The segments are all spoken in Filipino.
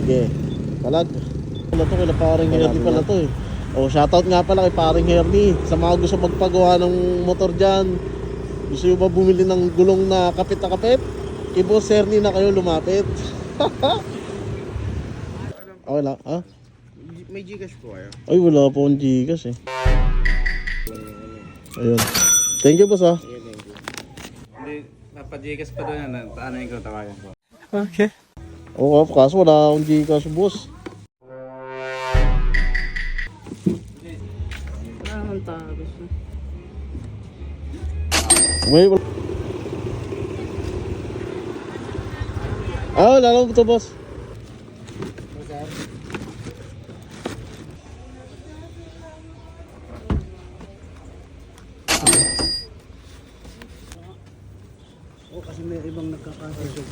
Sige. Palag. Wala to, kila paring Hernie pala to eh. O, shoutout nga pala kay paring Hernie. Sa mga gusto magpagawa ng motor dyan. Gusto nyo ba bumili ng gulong na kapit na kapit? Kay Boss Hernie na kayo lumapit. Okay lang, ha? May Gcash po kayo? Ay, wala po akong Gcash eh. Ayun. Thank you, boss, ha? Yeah, thank you. Hindi, napa-Gcash pa doon yan. Ano yung tawagan ko? Okay. Oo, kaso wala akong Gcash, boss. Ang tapos. May wala. Wala lang ito, boss. Oo, kasi may ibang nagkakasya.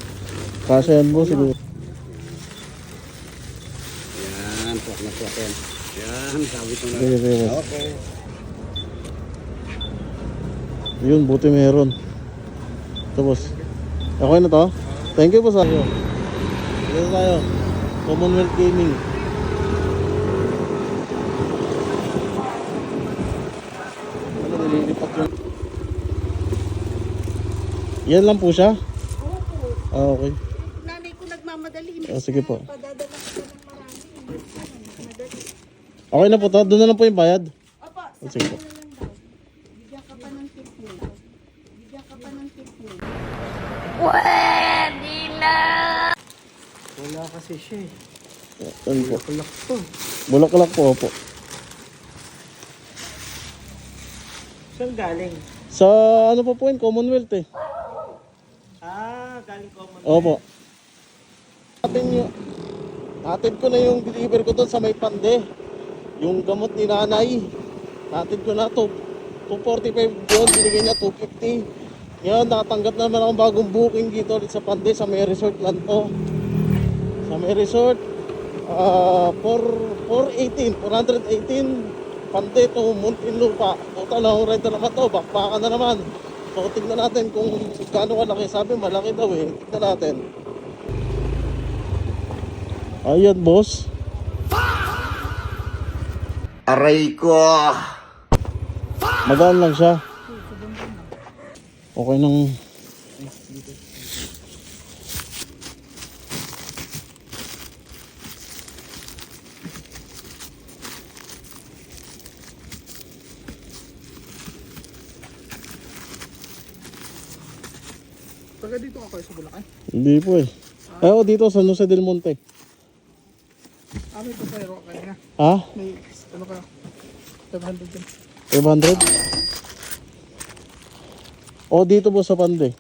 Kasi yan, boss, siguro. Yan, tuwak na tuwak yan. Yan, sabi ko na. Sige, sige, boss. Okay. Yun, buti meron. Ito, boss. Okay na to? Thank you, boss. Dito tayo. Commonwealth Gaming. Ano, nililipat yun? Yan lang po siya? Opo. Okay. Nanay ko nagmamadali. Sige po. Padadala ko ng marami. Madali. Okay na po to. Doon na lang po yung bayad. Opo. Sige po. Bigyan ka pa ng tip mo. Bigyan ka pa ng tip mo. Wala kasi siya eh. Yan po. Kulak to. Bulaklak po po. Saan galing? Sa ano po po yun? Commonwealth eh. Galing common. Opo. Hatid ko na yung deliver ko doon sa may pande. Yung gamot ni nanay. Hatid ko na to. 245 doon. Binigay niya 250. Ngayon nakatanggap na naman akong bagong booking dito ulit sa pande. Sa may resort lang to. Sa may resort. 418 pande to Muntinlupa. Total lang ride na naman to. Bakbakan na naman. So tignan natin kung gaano kalaki. Sabi malaki daw eh. Tignan natin. Ayan, boss. Aray ko! Magaan lang siya. Okay nang... Taga dito ako sa Bulacan. Hindi po eh. Ayaw dito sa Jose del Monte. May pasayro ka kanina. Ha? May ano ka? 500 din. 500? O dito po sa pande.